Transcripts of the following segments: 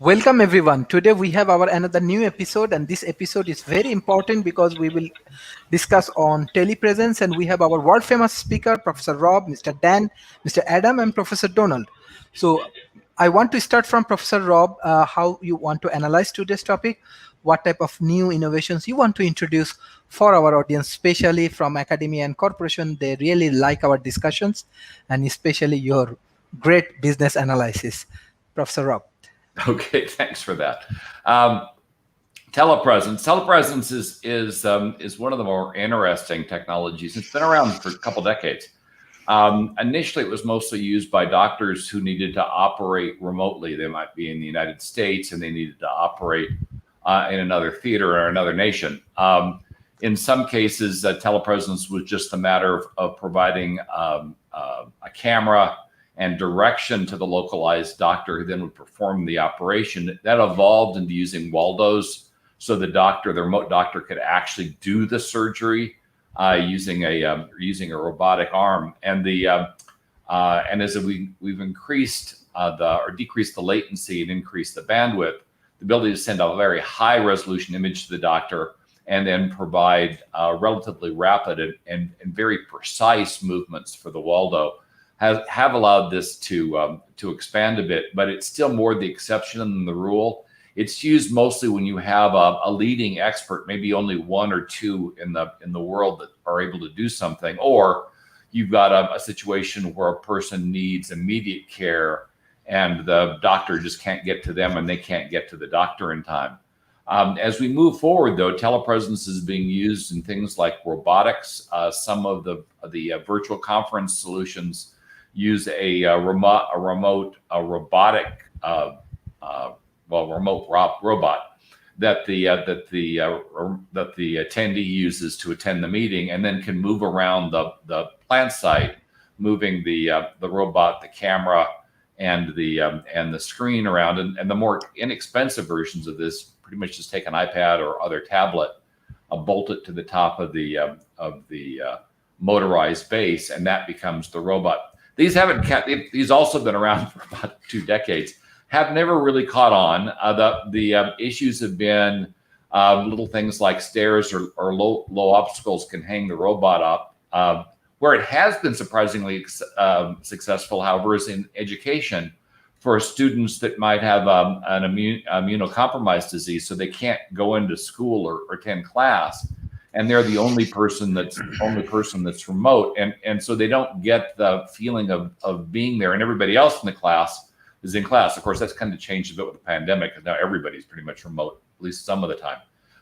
Welcome everyone. Today we have our another new episode, and this episode is very important because we will discuss on telepresence, and we have our world famous speaker, Professor Rob, Mr. Dan, Mr. Adam, and Professor Donald. So I want to start from Professor Rob, how you want to analyze today's topic, what type of new innovations you want to introduce for our audience, especially from academia and corporation. They really like our discussions, and especially your great business analysis. Professor Rob. Okay, thanks for that. Telepresence is one of the more interesting technologies. It's been around for a couple decades. Initially, it was mostly used by doctors who needed to operate remotely. They might be in the United States and they needed to operate in another theater or another nation. In some cases, telepresence was just a matter of providing a camera and direction to the localized doctor who then would perform the operation. That evolved into using Waldos, so the remote doctor could actually do the surgery using a robotic arm. And as we've increased or decreased the latency and increased the bandwidth, the ability to send a very high resolution image to the doctor and then provide relatively rapid and very precise movements for the Waldo have allowed this to expand a bit, but it's still more the exception than the rule. It's used mostly when you have a leading expert, maybe only one or two in the world that are able to do something, or you've got a situation where a person needs immediate care and the doctor just can't get to them and they can't get to the doctor in time. As we move forward, though, telepresence is being used in things like robotics. Some of the virtual conference solutions use a remote robot that the attendee uses to attend the meeting, and then can move around the plant site, moving the robot, the camera, and the screen around. And the more inexpensive versions of this pretty much just take an iPad or other tablet, bolt it to the top of the motorized base, and that becomes the robot. These also been around for about 2 decades. Have never really caught on. The issues have been little things like stairs or low obstacles can hang the robot up. Where it has been surprisingly successful, however, is in education for students that might have an immunocompromised disease, so they can't go into school or attend class, and they're the only person that's remote, and so they don't get the feeling of being there, and everybody else in the class is in class. Of course, that's kind of changed a bit with the pandemic, because now everybody's pretty much remote, at least some of the time.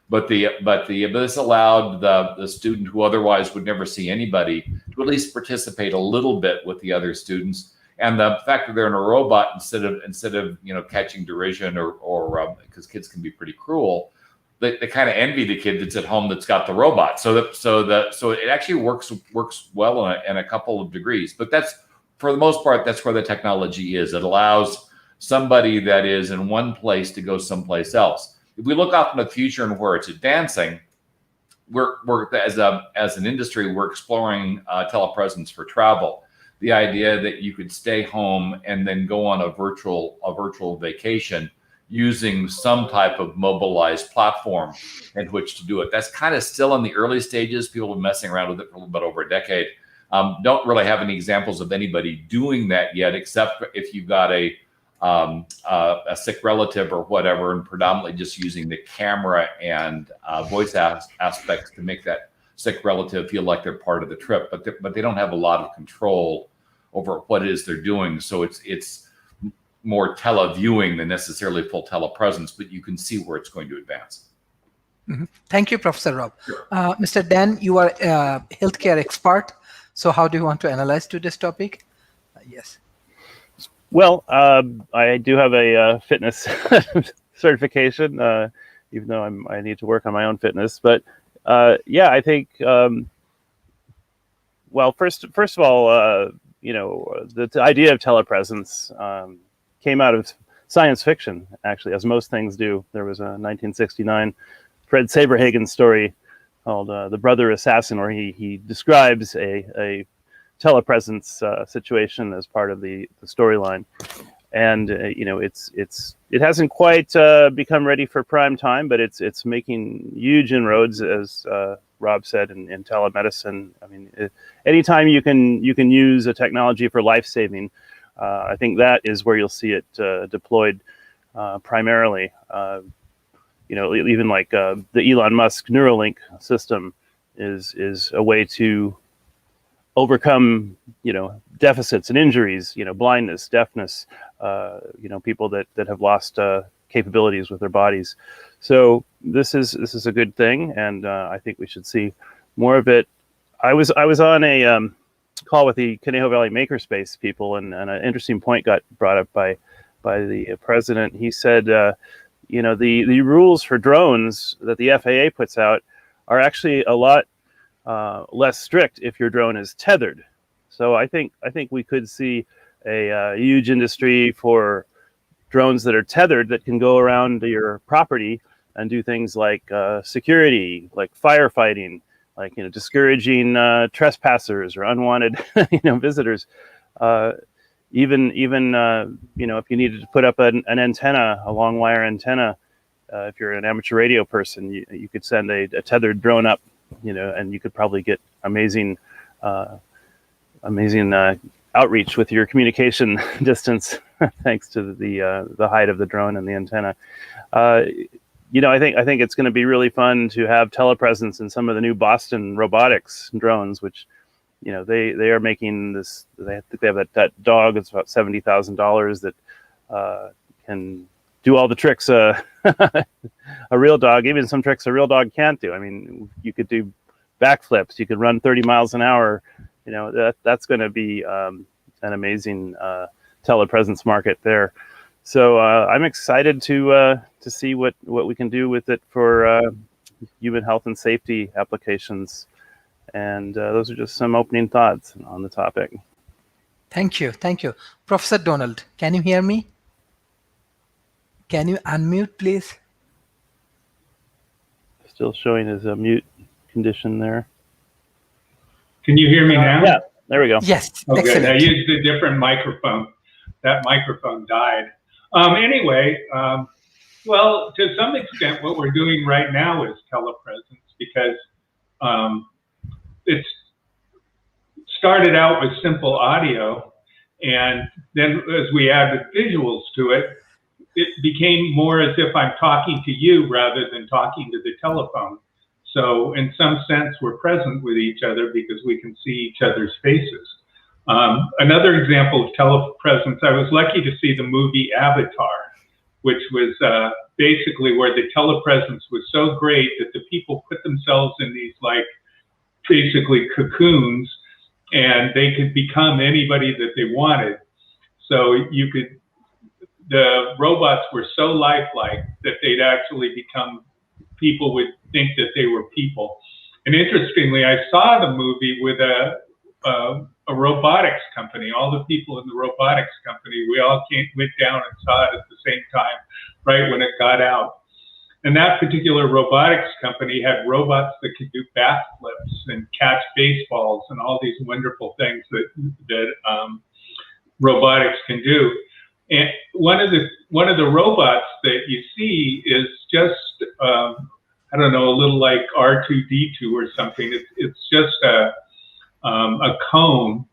But this allowed the student who otherwise would never see anybody to at least participate a little bit with the other students. And the fact that they're in a robot instead of catching derision or because kids can be pretty cruel, they kind of envy the kid that's at home that's got the robot. So it actually works well in a couple of degrees. But that's, for the most part, that's where the technology is. It allows somebody that is in one place to go someplace else. If we look off in the future and where it's advancing, we're as an industry, we're exploring telepresence for travel. The idea that you could stay home and then go on a virtual vacation using some type of mobilized platform in which to do it. That's kind of still in the early stages. People have been messing around with it for a little bit over a decade. Don't really have any examples of anybody doing that yet, except if you've got a sick relative or whatever, and predominantly just using the camera and voice aspects to make that sick relative feel like they're part of the trip, but they don't have a lot of control over what it is they're doing. So it's more televiewing than necessarily full telepresence, but you can see where it's going to advance. Mm-hmm. Thank you, Professor Rob. Sure. Mr. Dan, you are a healthcare expert. So how do you want to analyze to this topic? Yes. Well, I do have a fitness certification, even though I need to work on my own fitness. But I think, well, first of all, the idea of telepresence came out of science fiction, actually, as most things do. There was a 1969 Fred Saberhagen story called The Brother Assassin, where he describes a telepresence situation as part of the storyline. and it hasn't quite become ready for prime time, but it's making huge inroads, as Rob said, in telemedicine. I mean, anytime you can use a technology for life saving, I think that is where you'll see it deployed primarily. Even like the Elon Musk Neuralink system is a way to overcome deficits and injuries, blindness, deafness, people that have lost capabilities with their bodies. So this is a good thing, and I think we should see more of it. I was on a call with the Conejo Valley Makerspace people, and an interesting point got brought up by the president. He said, the rules for drones that the FAA puts out are actually a lot less strict if your drone is tethered. So I think we could see a huge industry for drones that are tethered, that can go around your property and do things like security, like firefighting, like discouraging trespassers or unwanted visitors. Even if you needed to put up an antenna, a long wire antenna, if you're an amateur radio person, you could send a tethered drone up, and you could probably get amazing outreach with your communication distance, thanks to the height of the drone and the antenna. I think it's going to be really fun to have telepresence in some of the new Boston robotics drones, which they are making this. They have that dog. It's about $70,000 that can do all the tricks a real dog, even some tricks a real dog can't do. I mean, you could do backflips. You could run 30 miles an hour. That's going to be an amazing telepresence market there. So I'm excited to see what we can do with it for human health and safety applications. And those are just some opening thoughts on the topic. Thank you. Professor Donald, can you hear me? Can you unmute, please? Still showing as a mute condition there. Can you hear me now? Yeah, there we go. Yes, okay. Excellent. I used a different microphone. That microphone died. Well, to some extent, what we're doing right now is telepresence, because it's started out with simple audio, and then as we added visuals to it, it became more as if I'm talking to you rather than talking to the telephone. So in some sense, we're present with each other because we can see each other's faces. Another example of telepresence, I was lucky to see the movie Avatar, which was basically where the telepresence was so great that the people put themselves in these basically cocoons, and they could become anybody that they wanted. So the robots were so lifelike that they'd actually become, people would think that they were people. And interestingly, I saw the movie with a robotics company. All the people in the robotics company, we all went down and saw it at the same time, right when it got out. And that particular robotics company had robots that could do backflips and catch baseballs and all these wonderful things that robotics can do. And one of the robots that you see is just I don't know, a little like R2-D2 or something. It's just a cone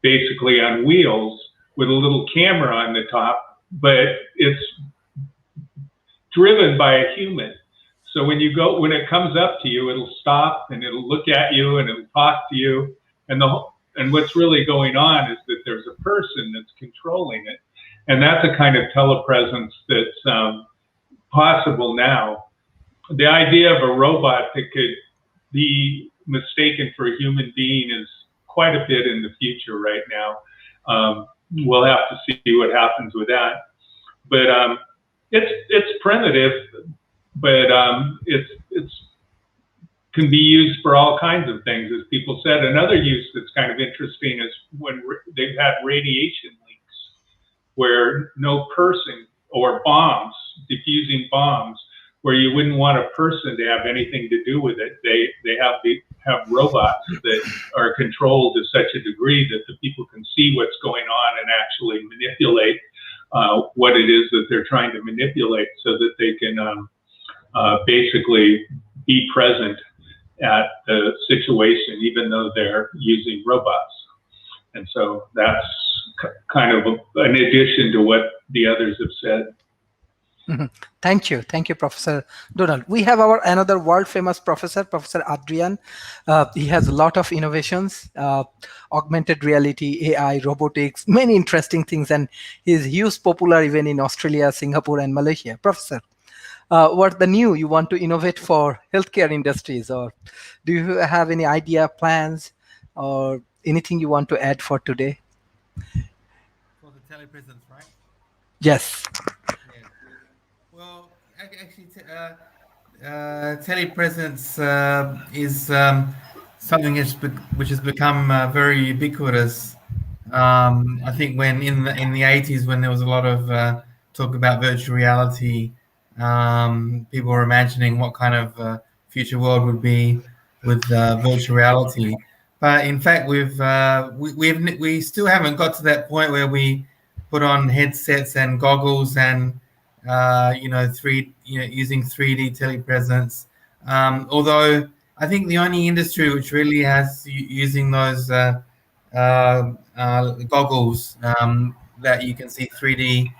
basically on wheels with a little camera on the top, but it's driven by a human. So when it comes up to you, it'll stop and it'll look at you and it'll talk to you. And what's really going on is that there's a person that's controlling it. And that's a kind of telepresence that's possible now. The idea of a robot that could be mistaken for a human being is quite a bit in the future right now. We'll have to see what happens with that. But it's primitive, but it's can be used for all kinds of things, as people said. Another use that's kind of interesting is when they've had radiation leaks, where no person, or bombs, diffusing bombs, where you wouldn't want a person to have anything to do with it. They have robots that are controlled to such a degree that the people can see what's going on and actually manipulate what it is that they're trying to manipulate so that they can basically be present at the situation, even though they're using robots. And so that's kind of an addition to what the others have said. Thank you, Professor Donald. We have our another world-famous professor, Professor Adrian. He has a lot of innovations, augmented reality, AI, robotics, many interesting things, and he's huge popular even in Australia, Singapore, and Malaysia. Professor, what the new you want to innovate for healthcare industries, or do you have any idea, plans, or anything you want to add for today? For the telepresence, right? Yes. Yeah. Well, actually, telepresence is something which has become very ubiquitous. I think when in the 80s, when there was a lot of talk about virtual reality, people were imagining what kind of future world would be with virtual reality. But in fact, we still haven't got to that point where we put on headsets and goggles and using 3D telepresence. Although I think the only industry which really has using those goggles that you can see 3D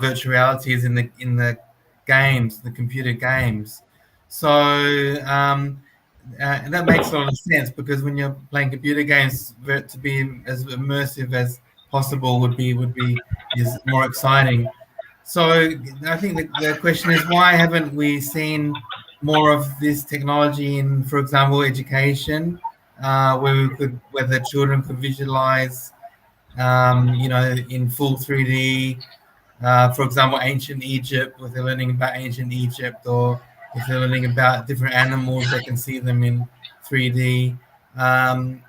virtual reality is in the games, the computer games. So that makes a lot of sense, because when you're playing computer games, to be as immersive as possible would be is more exciting. So I think the question is, why haven't we seen more of this technology in, for example, education, where the children could visualize, in full 3D. For example, ancient Egypt, if they're learning about ancient Egypt, or if they're learning about different animals, they can see them in 3D. And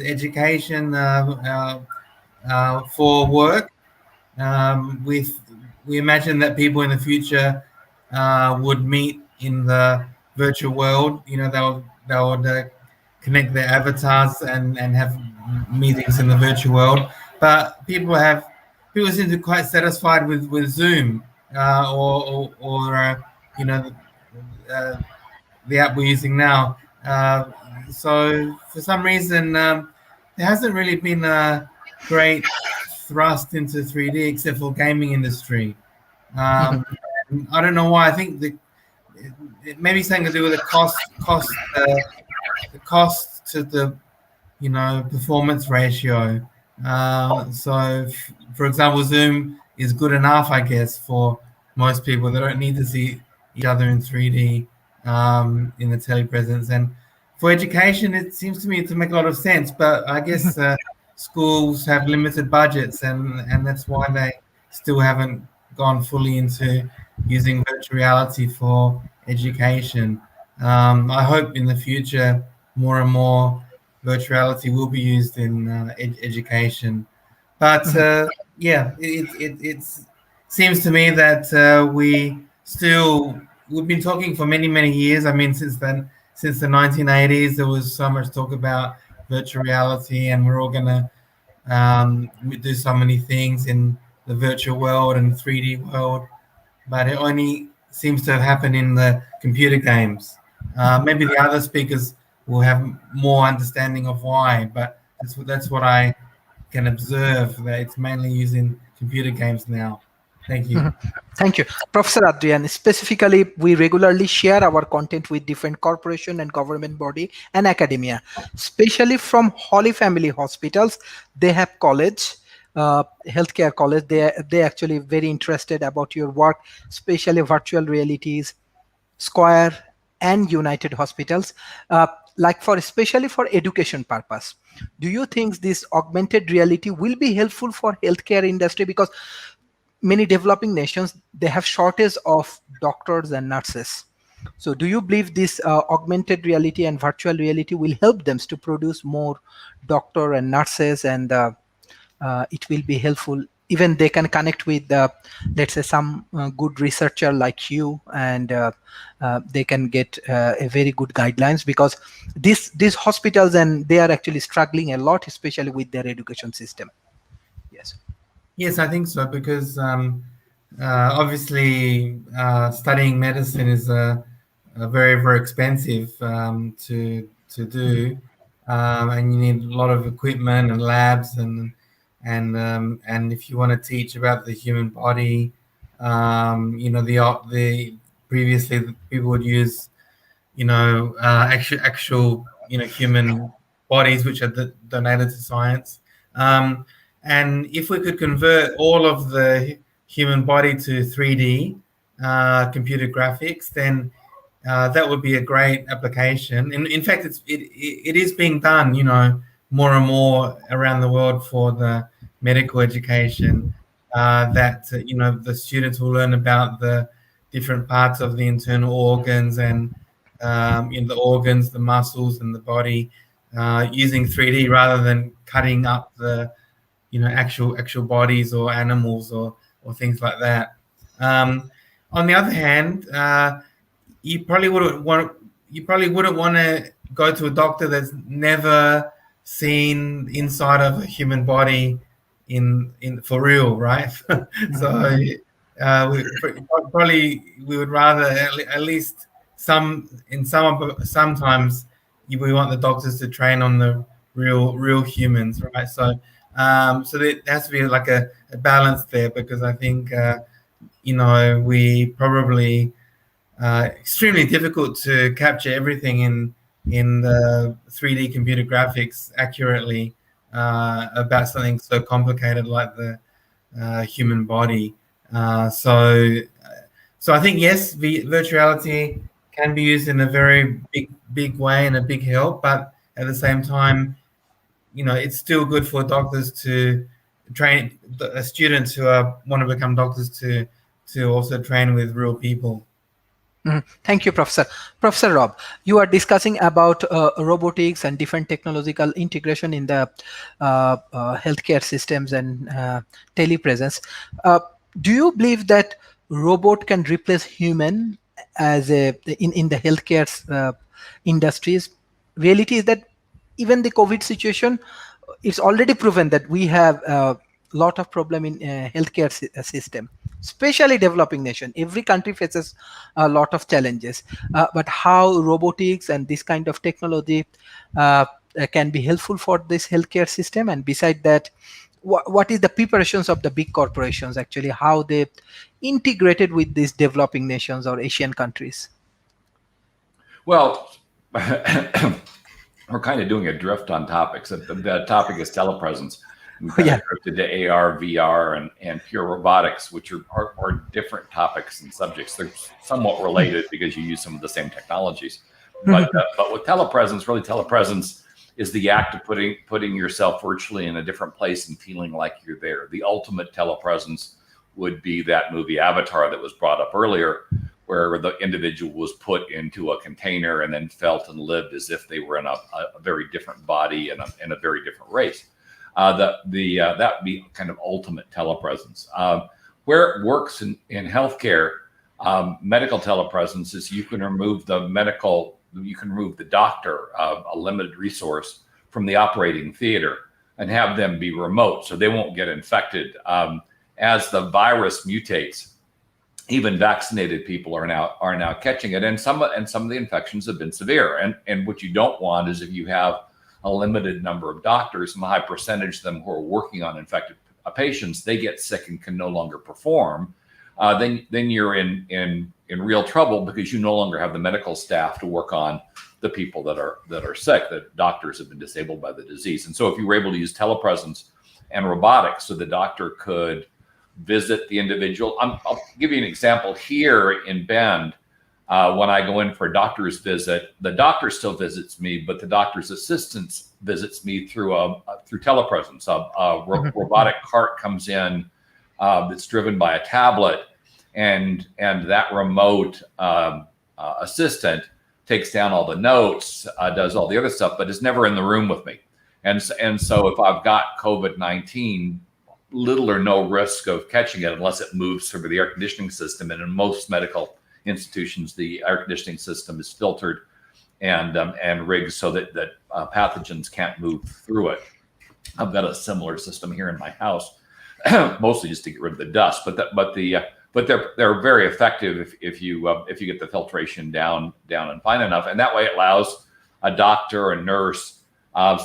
education for work. We imagine that people in the future would meet in the virtual world. They would connect their avatars and have meetings in the virtual world. But people seem to be quite satisfied with Zoom or the app we're using now. So for some reason, there hasn't really been a great thrust into 3D except for gaming industry. I don't know why. I think it may be something to do with the cost to the performance ratio. So, for example, Zoom is good enough, I guess, for most people. They don't need to see each other in 3D in the telepresence. And for education, it seems to me to make a lot of sense. But I guess schools have limited budgets, and that's why they still haven't gone fully into using virtual reality for education. I hope in the future more and more virtual reality will be used in education. But it seems to me that we've been talking for many years. I mean, since the 1980s, there was so much talk about virtual reality, and we're all going to do so many things in the virtual world and 3D world, but it only seems to have happened in the computer games. Maybe the other speakers will have more understanding of why, but that's what I can observe, that it's mainly using computer games now. Thank you. Thank you. Professor Adrian, specifically, we regularly share our content with different corporation and government body and academia, especially from Holy Family Hospitals. They have college, healthcare college. They actually very interested about your work, especially virtual realities, Square and United Hospitals, especially for education purpose. Do you think this augmented reality will be helpful for healthcare industry? Because many developing nations, they have shortage of doctors and nurses. So do you believe this augmented reality and virtual reality will help them to produce more doctor and nurses, and it will be helpful? Even they can connect with, let's say, some good researcher like you, and they can get a very good guidelines, because these hospitals, and they are actually struggling a lot, especially with their education system. Yes. Yes, I think so, because obviously studying medicine is a very, very expensive to do, and you need a lot of equipment and labs, and if you want to teach about the human body, the previously people would use actual human bodies which are donated to science. Um, and if we could convert all of the human body to 3D computer graphics, then that would be a great application. In fact, it is being done, more and more around the world for the medical education. That the students will learn about the different parts of the internal organs and in the organs, the muscles, and the body using 3D rather than cutting up the actual bodies or animals or things like that. On the other hand, you probably wouldn't want to go to a doctor that's never seen inside of a human body in for real, right? So we would rather at least sometimes we want the doctors to train on the real humans, right? So there has to be like a balance there, because I think we probably extremely difficult to capture everything in the 3D computer graphics accurately about something so complicated like the human body. So I think yes, virtuality can be used in a very big way and a big help, but at the same time, it's still good for doctors to train students who want to become doctors to also train with real people. Thank you, Professor. Professor Rob, you are discussing about robotics and different technological integration in the healthcare systems and telepresence. Do you believe that robot can replace human as in the healthcare industries? Reality is that even the COVID situation, it's already proven that we have a lot of problem in healthcare system, especially developing nation. Every country faces a lot of challenges, but how robotics and this kind of technology can be helpful for this healthcare system? And beside that, what is the preparations of the big corporations, actually how they integrated with these developing nations or Asian countries? Well, we're kind of doing a drift on topics. The topic is telepresence. We kind of drifted to AR, VR, and pure robotics, which are different topics and subjects. They're somewhat related because you use some of the same technologies. But with telepresence, really telepresence is the act of putting yourself virtually in a different place and feeling like you're there. The ultimate telepresence would be that movie Avatar that was brought up earlier, where the individual was put into a container and then felt and lived as if they were in a very different body and a very different race. That would be kind of ultimate telepresence. Where it works in healthcare, medical telepresence is you can remove the doctor, a limited resource, from the operating theater and have them be remote, so they won't get infected. As the virus mutates, even vaccinated people are now catching it, and some of the infections have been severe. And what you don't want is if you have a limited number of doctors and a high percentage of them who are working on infected patients, they get sick and can no longer perform. Then you're in real trouble, because you no longer have the medical staff to work on the people that are sick. The doctors have been disabled by the disease. And so if you were able to use telepresence and robotics, so the doctor could visit the individual. I'll give you an example here in Bend. When I go in for a doctor's visit, the doctor still visits me, but the doctor's assistant visits me through telepresence. A robotic cart comes in that's driven by a tablet, and that remote assistant takes down all the notes, does all the other stuff, but is never in the room with me. And so if I've got COVID-19, little or no risk of catching it unless it moves through the air conditioning system. And in most medical institutions, the air conditioning system is filtered and rigged so that pathogens can't move through it. I've got a similar system here in my house. mostly just to get rid of the dust. But they're very effective if you get the filtration down and fine enough, and that way it allows a doctor, a nurse,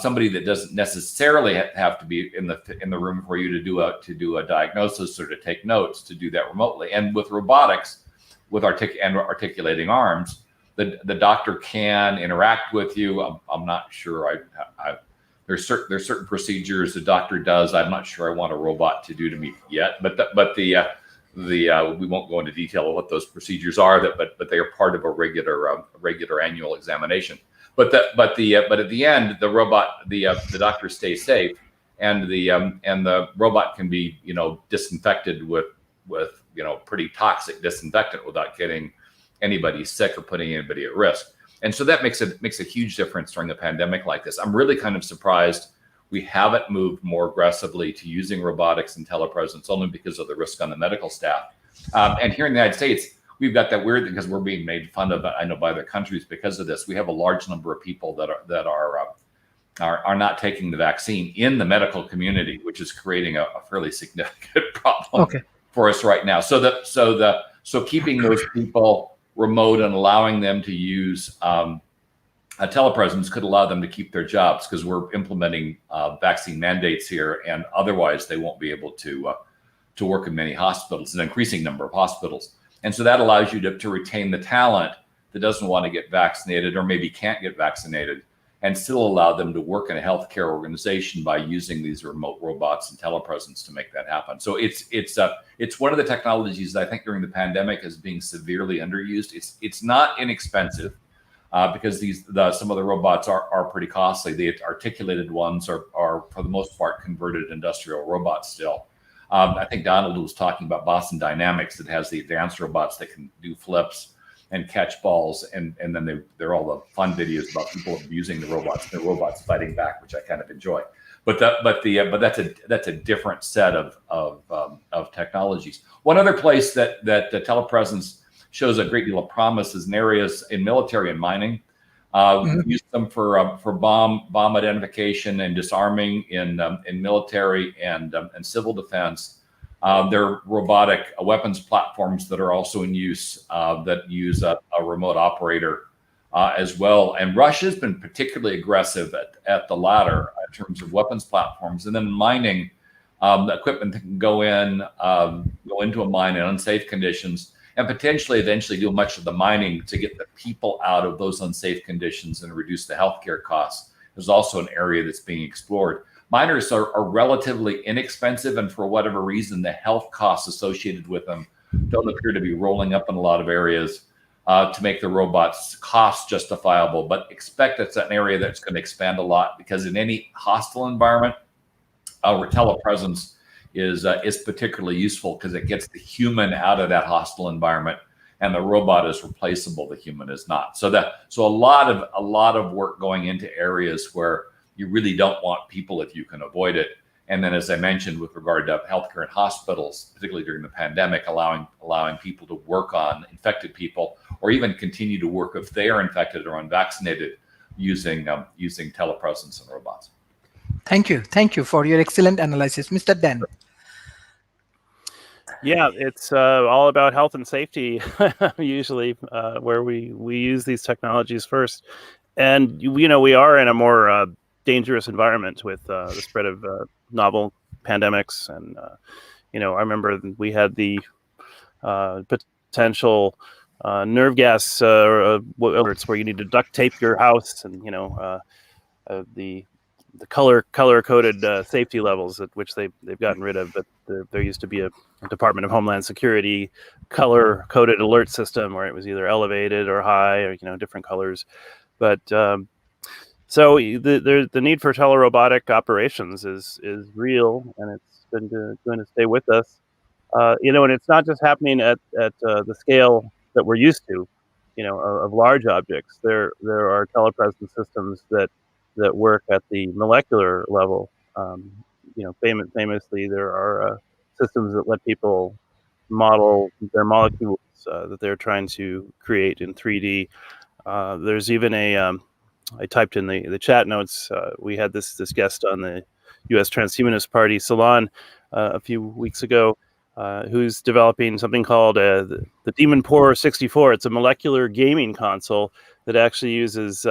somebody that doesn't necessarily have to be in the room for you to do a diagnosis or to take notes, to do that remotely. And with robotics, with articulating arms, the doctor can interact with you. I'm not sure. There's certain procedures the doctor does. I'm not sure I want a robot to do to me yet. But we won't go into detail of what those procedures are. But they are part of a regular annual examination. But at the end, the robot, the doctor stays safe, and the robot can be disinfected with pretty toxic disinfectant without getting anybody sick or putting anybody at risk. And so that makes a huge difference during a pandemic like this. I'm really kind of surprised we haven't moved more aggressively to using robotics and telepresence, only because of the risk on the medical staff. And here in the United States, we've got that weird thing, because we're being made fun of, I know, by other countries because of this. We have a large number of people that are not taking the vaccine in the medical community, which is creating a fairly significant problem for us right now. So keeping those people remote and allowing them to use a telepresence could allow them to keep their jobs, because we're implementing vaccine mandates here, and otherwise they won't be able to work in many hospitals, an increasing number of hospitals. And so that allows you to retain the talent that doesn't want to get vaccinated or maybe can't get vaccinated, and still allow them to work in a healthcare organization by using these remote robots and telepresence to make that happen. So it's one of the technologies that I think during the pandemic is being severely underused. It's not inexpensive, because some of the robots are pretty costly. The articulated ones are for the most part converted industrial robots still. I think Donald was talking about Boston Dynamics that has the advanced robots that can do flips and catch balls, and then they're all the fun videos about people abusing the robots and the robots fighting back, which I kind of enjoy. But that's a different set of technologies. One other place that telepresence shows a great deal of promise is in areas in military and mining. We use them for bomb identification and disarming in military and civil defense. There are robotic weapons platforms that are also in use that use a remote operator as well. And Russia's been particularly aggressive at the latter in terms of weapons platforms. And then mining, the equipment that can go into a mine in unsafe conditions, and potentially eventually do much of the mining to get the people out of those unsafe conditions and reduce the healthcare costs, is also an area that's being explored. Miners are relatively inexpensive, and for whatever reason, the health costs associated with them don't appear to be rolling up in a lot of areas to make the robots cost justifiable. But expect that's an area that's going to expand a lot, because in any hostile environment, our telepresence is particularly useful, because it gets the human out of that hostile environment, and the robot is replaceable, the human is not. So a lot of work going into areas where you really don't want people if you can avoid it. And then, as I mentioned, with regard to healthcare and hospitals, particularly during the pandemic, allowing people to work on infected people, or even continue to work if they are infected or unvaccinated, using telepresence and robots. Thank you for your excellent analysis, Mr. Dan. Yeah, it's all about health and safety usually, where we use these technologies first. And we are in a more dangerous environment with the spread of novel pandemics, and I remember we had the potential nerve gas alerts where you need to duct tape your house, and the color coded safety levels, at which they've gotten rid of, but there used to be a Department of Homeland Security color coded alert system where it was either elevated or high, or different colors. But so the need for telerobotic operations is real, and it's going to stay with us. And it's not just happening at the scale that we're used to, of large objects. There are telepresence systems that work at the molecular level. Famously, there are systems that let people model their molecules that they're trying to create in 3D. There's even I typed in the chat notes. We had this guest on the U.S. Transhumanist Party salon a few weeks ago, who's developing something called the Demon Pour 64. It's a molecular gaming console that actually uses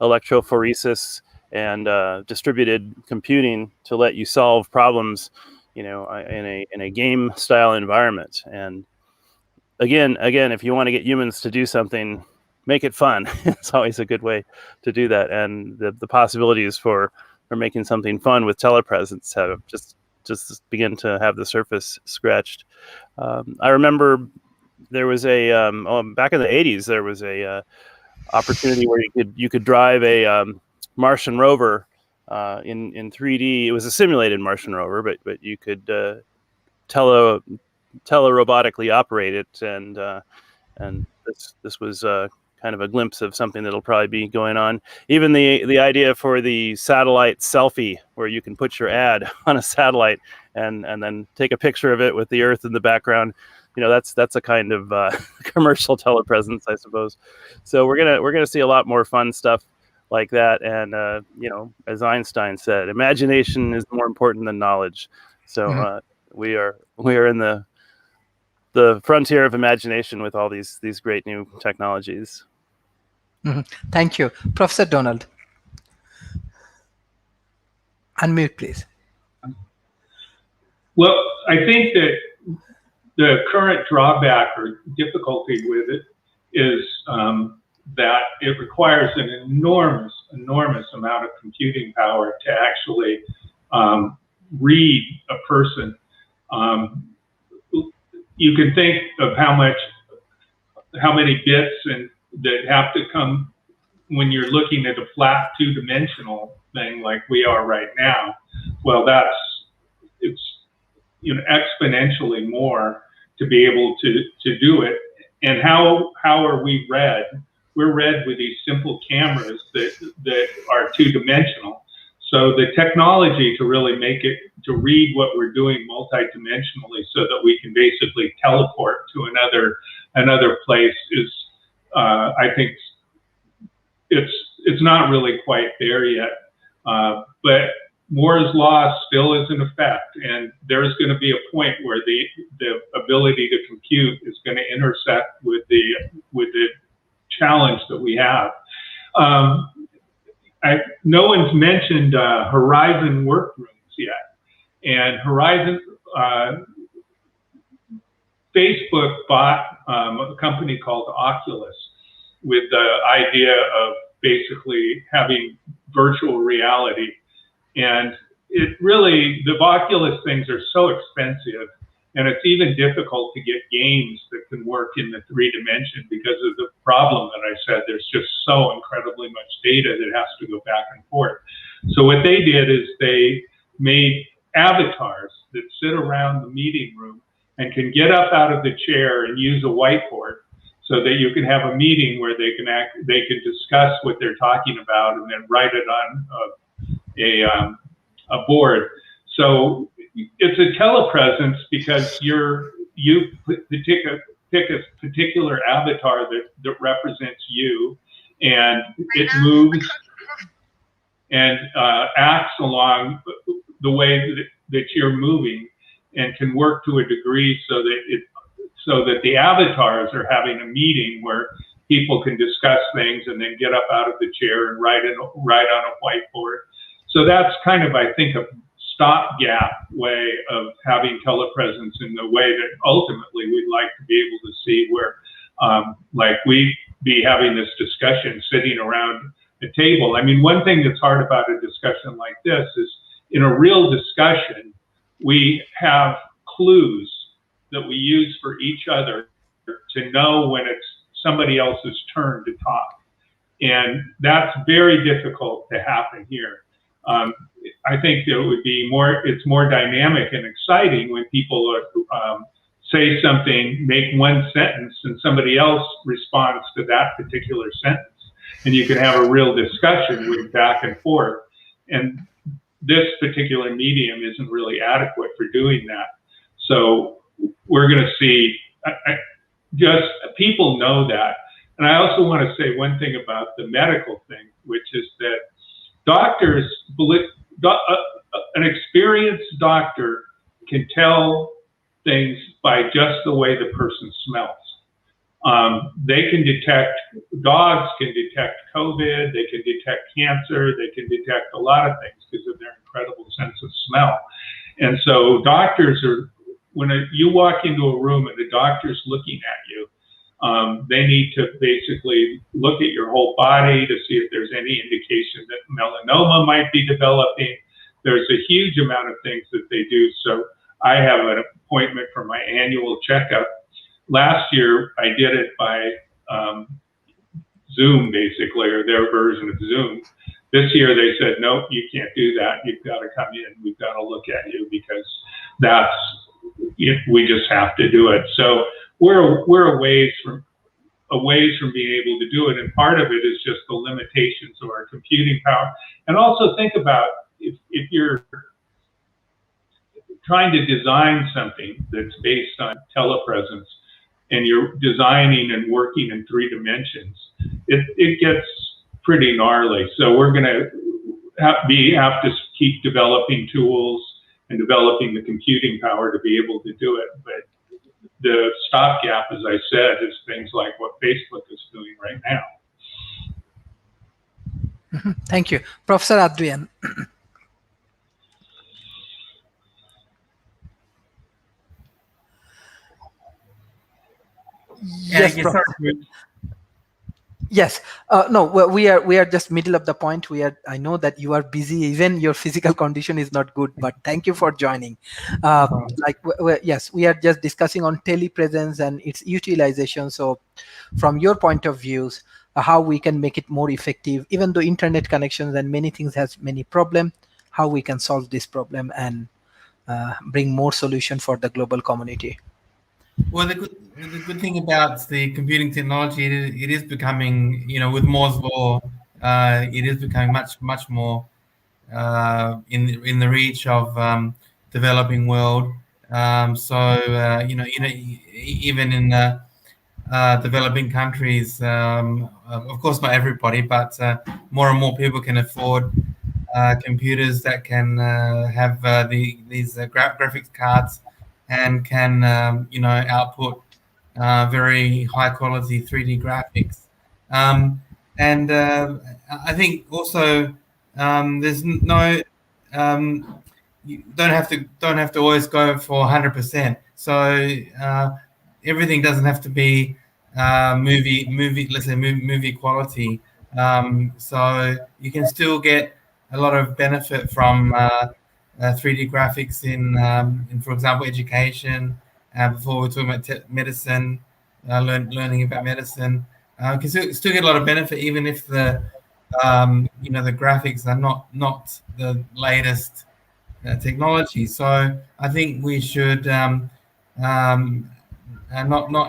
electrophoresis and distributed computing to let you solve problems, in a game style environment. And again, if you want to get humans to do something, make it fun. It's always a good way to do that. And the possibilities for making something fun with telepresence have just begin to have the surface scratched. I remember there was a back in the 80s, there was a opportunity where you could drive a Martian rover in 3D. It was a simulated Martian rover, but you could telerobotically operate it, and this was kind of a glimpse of something that'll probably be going on. Even the idea for the satellite selfie, where you can put your ad on a satellite and then take a picture of it with the Earth in the background. That's a kind of commercial telepresence, I suppose. So we're gonna see a lot more fun stuff like that. And as Einstein said, imagination is more important than knowledge. So we are in the frontier of imagination with all these great new technologies. Thank you, Professor Donald. Unmute, please. Well, I think that the current drawback or difficulty with it is that it requires an enormous amount of computing power to actually read a person. You can think of how many bits that have to come when you're looking at a flat two-dimensional thing like we are right now. Well, it's exponentially more to be able to do it. And how are we read? We're read with these simple cameras that are two-dimensional. So the technology to really make it, to read what we're doing multidimensionally so that we can basically teleport to another place is, I think it's not really quite there yet. But Moore's law still is in effect, and there's going to be a point where the ability to compute is going to intersect with the challenge that we have. No one's mentioned Horizon workrooms yet, and Horizon, Facebook bought a company called Oculus with the idea of basically having virtual reality. And the Oculus things are so expensive, and it's even difficult to get games that can work in the 3D because of the problem that I said. There's just so incredibly much data that has to go back and forth. So what they did is they made avatars that sit around the meeting room and can get up out of the chair and use a whiteboard so that you can have a meeting where they can discuss what they're talking about and then write it on a board. So it's a telepresence because you pick a particular avatar that represents you, and it moves and acts along the way that you're moving, and can work to a degree so that the avatars are having a meeting where people can discuss things and then get up out of the chair and write on a whiteboard. So that's kind of, I think, a stopgap way of having telepresence in the way that ultimately we'd like to be able to see where, like we be having this discussion sitting around a table. I mean, one thing that's hard about a discussion like this is in a real discussion, we have clues that we use for each other to know when it's somebody else's turn to talk. And that's very difficult to happen here. I think it's more dynamic and exciting when people say something, make one sentence, and somebody else responds to that particular sentence. And you can have a real discussion with back and forth. And this particular medium isn't really adequate for doing that. So we're going to see, just people know that. And I also want to say one thing about the medical thing, which is that doctors, an experienced doctor can tell things by just the way the person smells. They can detect, dogs can detect COVID, they can detect cancer, they can detect a lot of things because of their incredible sense of smell. And so doctors are, when you walk into a room and the doctor's looking at you, they need to basically look at your whole body to see if there's any indication that melanoma might be developing. There's a huge amount of things that they do. So I have an appointment for my annual checkup. Last year, I did it by Zoom, basically, or their version of Zoom. This year, they said, nope, you can't do that. You've got to come in. We've got to look at you because that's, we just have to do it. So we're a ways from being able to do it. And part of it is just the limitations of our computing power. And also think about if you're trying to design something that's based on telepresence, and you're designing and working in 3 dimensions, it gets pretty gnarly. So we're going to have to keep developing tools and developing the computing power to be able to do it. But the stopgap, as I said, is things like what Facebook is doing right now. Thank you. Professor Adrian. Yes, yes. No, we are just middle of the point. I know that you are busy. Even your physical condition is not good. But thank you for joining. Yes, we are just discussing on telepresence and its utilization. So, from your point of views, how we can make it more effective, even though internet connections and many things has many problems, how we can solve this problem and bring more solution for the global community. Well, the good thing about the computing technology, it is becoming, with Moore's law, it is becoming much more in the reach of developing world. Even in developing countries, of course not everybody, but more and more people can afford computers that can have these graphics cards and can output very high quality 3D graphics. And I think also there's no you don't have to always go for 100%. So everything doesn't have to be movie quality. So you can still get a lot of benefit from 3D graphics in, for example, education. Before we're talking about medicine, learning about medicine, you can still get a lot of benefit even if the the graphics are not the latest technology. So I think we should not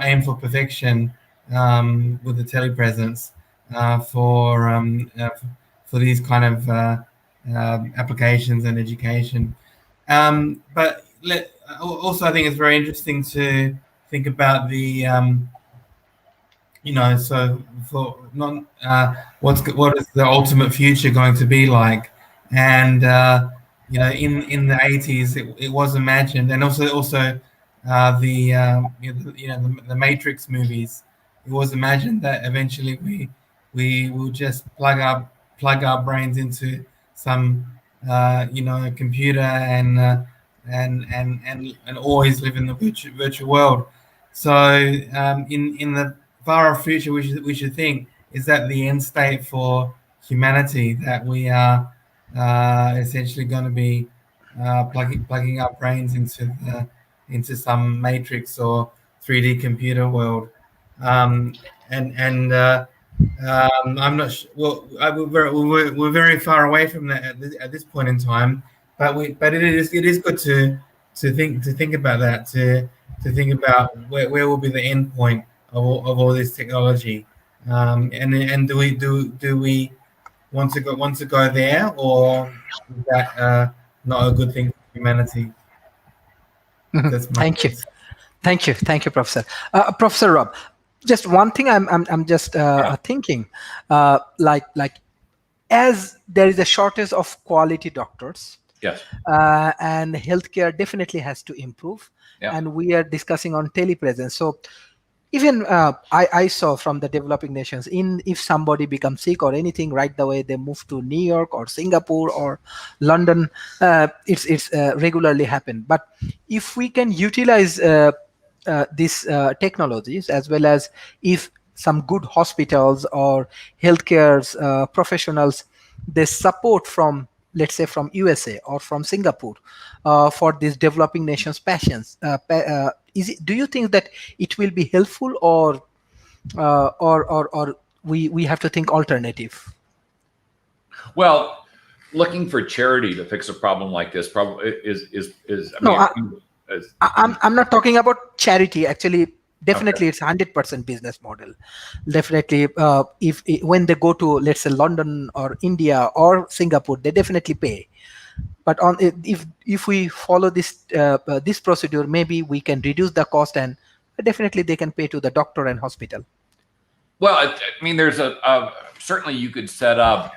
aim for perfection with the telepresence for these kind of applications and education. But also, I think it's very interesting to think about the so for what is the ultimate future going to be like? And in the 80s, it was imagined, and also the Matrix movies. It was imagined that eventually we will just plug our brains into some computer and always live in the virtual world. So in the far off future, we should think, is that the end state for humanity, that we are essentially going to be plugging our brains into some matrix or 3D computer world? I'm not sure. Well, we're very far away from that at this point in time. But it is good to think about that, to think about where will be the end point of all this technology, and do we want to go there, or is that not a good thing for humanity? Thank you, Professor. Professor Rob, just one thing I'm just thinking, like as there is a shortage of quality doctors, Yes. And healthcare definitely has to improve. Yeah. And we are discussing on telepresence. So even I saw from the developing nations, if somebody becomes sick or anything, right away they move to New York or Singapore or London. It's regularly happen. But if we can utilize these technologies, as well as if some good hospitals or healthcare professionals, they support from, let's say, from USA or from Singapore for these developing nations patients, do you think that it will be helpful, or we have to think alternative? Well, looking for charity to fix a problem like this probably is I No, mean, I'm not talking about charity. Actually, definitely, okay. it's 100% business model. Definitely, if when they go to, let's say, London or India or Singapore, they definitely pay. But on if we follow this procedure, maybe we can reduce the cost, and definitely they can pay to the doctor and hospital. Well, I mean, there's certainly you could set up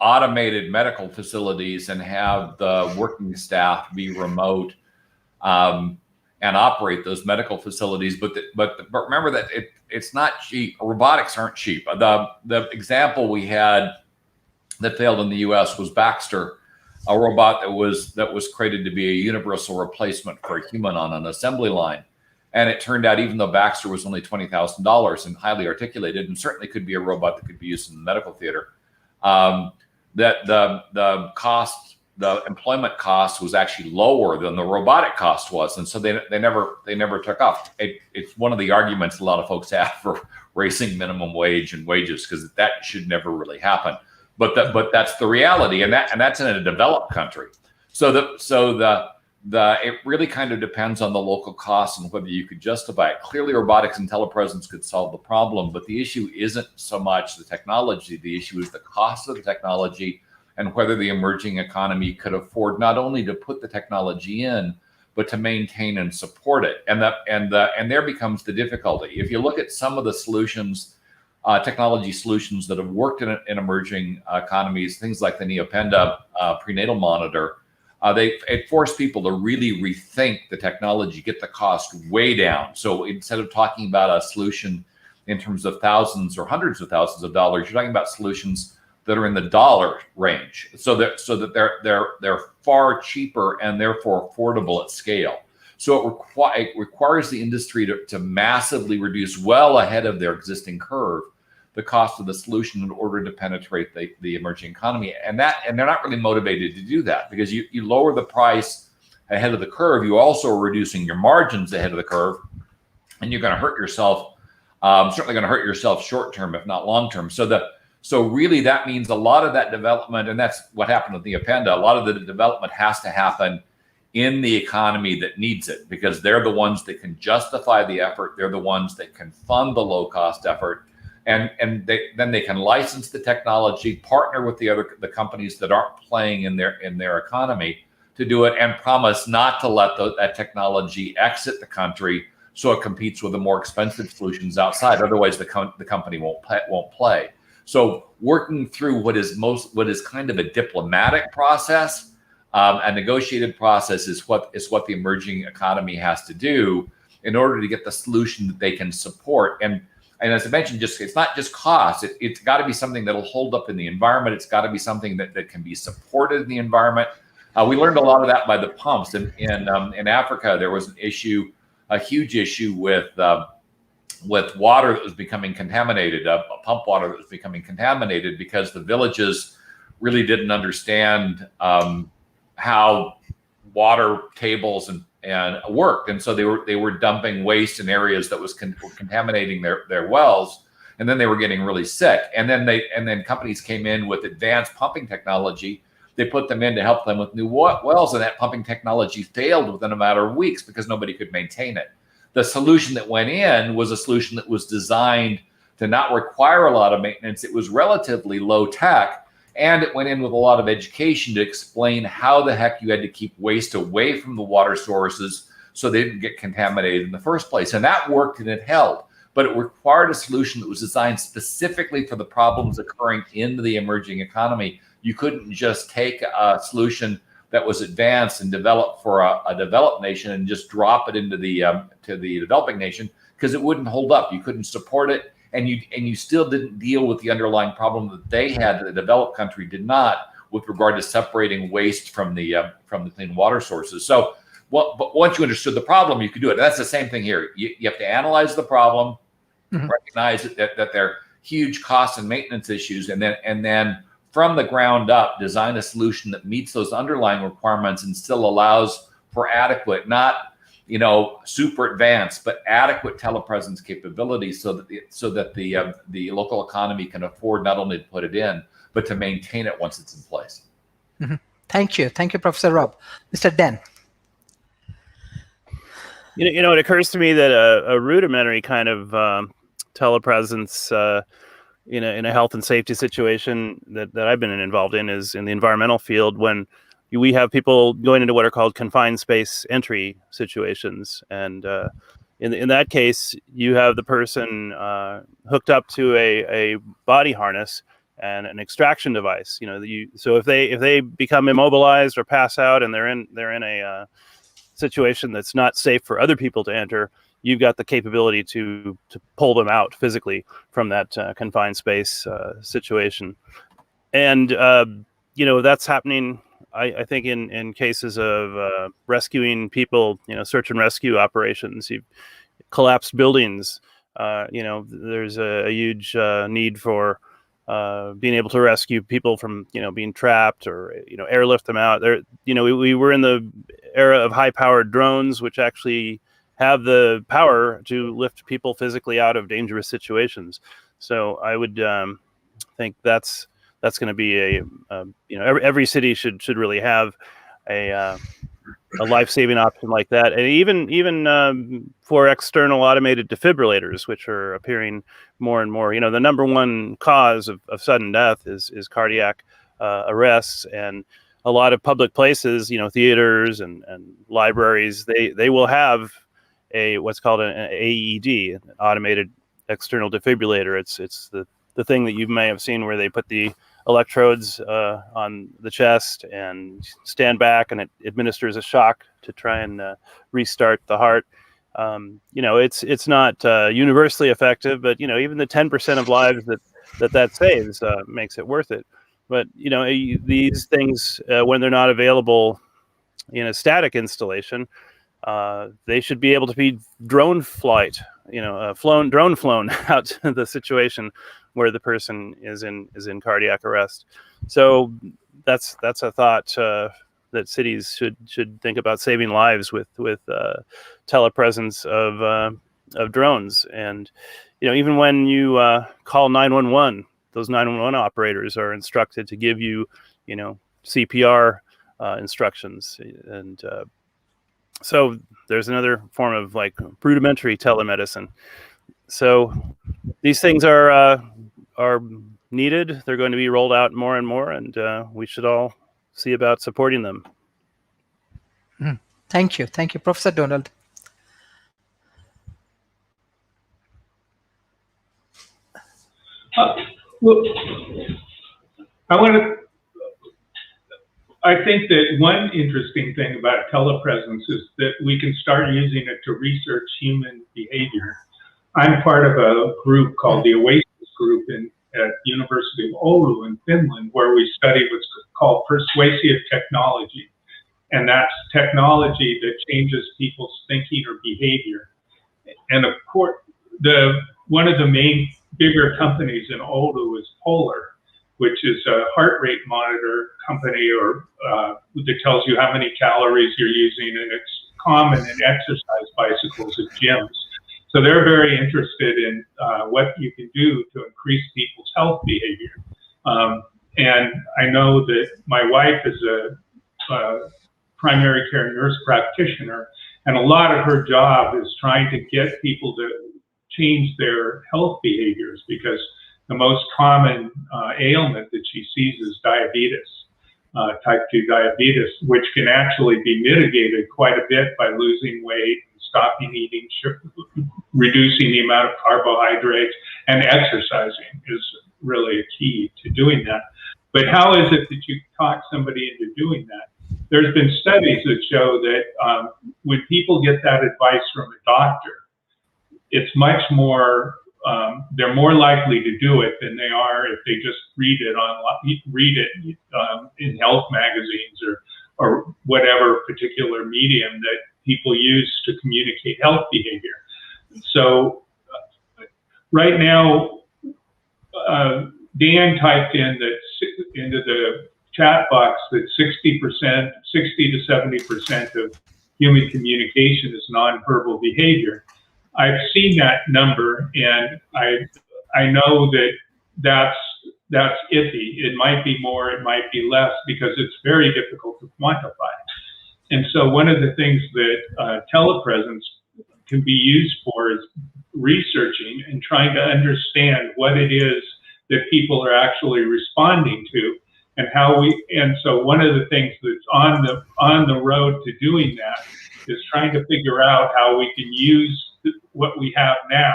automated medical facilities and have the working staff be remote and operate those medical facilities. But remember that it's not cheap. Robotics aren't cheap. The example we had that failed in the U.S. was Baxter, a robot that was created to be a universal replacement for a human on an assembly line. And it turned out, even though Baxter was only $20,000 and highly articulated, and certainly could be a robot that could be used in the medical theater, that the cost, the employment cost, was actually lower than the robotic cost was, and so they never took off. It's one of the arguments a lot of folks have for raising minimum wage and wages, because that should never really happen. But that's the reality, and that's in a developed country. So it really kind of depends on the local costs and whether you could justify it. Clearly, robotics and telepresence could solve the problem, but the issue isn't so much the technology. The issue is the cost of the technology and whether the emerging economy could afford not only to put the technology in, but to maintain and support it. And there becomes the difficulty. If you look at some of the solutions, technology solutions that have worked in emerging economies, things like the Neopenda prenatal monitor, it forced people to really rethink the technology, get the cost way down. So instead of talking about a solution in terms of thousands or hundreds of thousands of dollars, you're talking about solutions that are in the dollar range, so that they're far cheaper and therefore affordable at scale. So it requires the industry to massively reduce, well ahead of their existing curve, the cost of the solution in order to penetrate the emerging economy. And they're not really motivated to do that, because you lower the price ahead of the curve, you also are reducing your margins ahead of the curve, and you're going to hurt yourself, certainly going to hurt yourself short term, if not long term. So really that means a lot of that development, and that's what happened with the Neopenda, a lot of the development has to happen in the economy that needs it, because they're the ones that can justify the effort. They're the ones that can fund the low cost effort. And then they can license the technology, partner with the companies that aren't playing in their economy to do it, and promise not to let that technology exit the country, so it competes with the more expensive solutions outside. Otherwise, the company won't play. So working through what is kind of a diplomatic process, a negotiated process, is what the emerging economy has to do in order to get the solution that they can support. And as I mentioned, it's not just cost. It's got to be something that'll hold up in the environment. It's got to be something that can be supported in the environment. We learned a lot of that by the pumps. In Africa, there was a huge issue with water that was becoming contaminated, pump water that was becoming contaminated, because the villages really didn't understand how water tables and worked, and so they were dumping waste in areas that was contaminating their wells, and then they were getting really sick. And then companies came in with advanced pumping technology. They put them in to help them with new wells, and that pumping technology failed within a matter of weeks because nobody could maintain it. The solution that went in was a solution that was designed to not require a lot of maintenance. It was relatively low tech. And it went in with a lot of education to explain how the heck you had to keep waste away from the water sources so they didn't get contaminated in the first place. And that worked and it held. But it required a solution that was designed specifically for the problems occurring in the emerging economy. You couldn't just take a solution that was advanced and developed for a developed nation and just drop it into the to the developing nation, because it wouldn't hold up. You couldn't support it, and you still didn't deal with the underlying problem that they had, that the developed country did not, with regard to separating waste from the clean water sources. So, but once you understood the problem, you could do it. And that's the same thing here. You have to analyze the problem, recognize that there are huge cost and maintenance issues, and then from the ground up, design a solution that meets those underlying requirements and still allows for adequate, not super advanced, but adequate telepresence capability, so that the local economy can afford not only to put it in, but to maintain it once it's in place. Thank you, Professor Rob. Mr. Dan. It occurs to me that a rudimentary kind of telepresence in a health and safety situation that I've been involved in is in the environmental field, when we have people going into what are called confined space entry situations. And in that case, you have the person hooked up to a body harness and an extraction device. So if they become immobilized or pass out, and they're in a situation that's not safe for other people to enter, you've got the capability to pull them out physically from that confined space situation. And that's happening, I think, in cases of rescuing people, search and rescue operations. You've collapsed buildings. There's a huge need for being able to rescue people from being trapped, or airlift them out. We were in the era of high-powered drones, which actually have the power to lift people physically out of dangerous situations. So I would think that's going to be every city should really have a life-saving option like that. And even for external automated defibrillators, which are appearing more and more. The number one cause of sudden death is cardiac arrests, and a lot of public places, theaters and libraries, they will have what's called an AED, an automated external defibrillator. It's the thing that you may have seen where they put the electrodes on the chest and stand back, and it administers a shock to try and restart the heart. It's not universally effective, but even the 10% of lives that saves makes it worth it. But these things, when they're not available in a static installation, they should be able to be drone flown out to the situation where the person is in cardiac arrest. So that's a thought that cities should think about saving lives with telepresence of drones. And even when you call 911, those 911 operators are instructed to give you CPR instructions. And so there's another form of rudimentary telemedicine. So these things are needed. They're going to be rolled out more and more, and we should all see about supporting them. Thank you, Professor Donald. Well, I think that one interesting thing about telepresence is that we can start using it to research human behavior. I'm part of a group called the Oasis Group at University of Oulu in Finland, where we study what's called persuasive technology. And that's technology that changes people's thinking or behavior. And of course, one of the main bigger companies in Oulu is Polar, which is a heart rate monitor company that tells you how many calories you're using, and it's common in exercise bicycles at gyms. So they're very interested in what you can do to increase people's health behavior. And I know that my wife is a primary care nurse practitioner, and a lot of her job is trying to get people to change their health behaviors, because the most common ailment that she sees is diabetes, type 2 diabetes, which can actually be mitigated quite a bit by losing weight, stopping eating sugar, reducing the amount of carbohydrates, and exercising is really a key to doing that. But how is it that you talk somebody into doing that? there's been studies that show that when people get that advice from a doctor, it's much more, they're more likely to do it than they are if they just read it in health magazines or whatever particular medium that people use to communicate health behavior. So right now, Dan typed in that into the chat box that 60 to 70% of human communication is nonverbal behavior. I've seen that number, and I know that that's iffy. It might be more, it might be less, because it's very difficult to quantify. And so one of the things that telepresence can be used for is researching and trying to understand what it is that people are actually responding to, and so one of the things that's on the road to doing that is trying to figure out how we can use what we have now,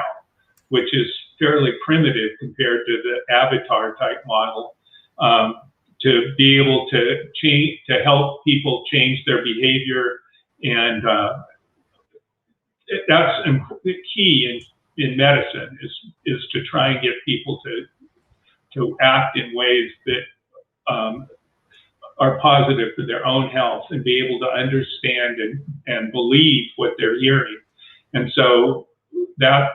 which is fairly primitive compared to the avatar type model, to be able to help people change their behavior. And that's the key in medicine is to try and get people to act in ways that are positive for their own health and be able to understand and believe what they're hearing. And so that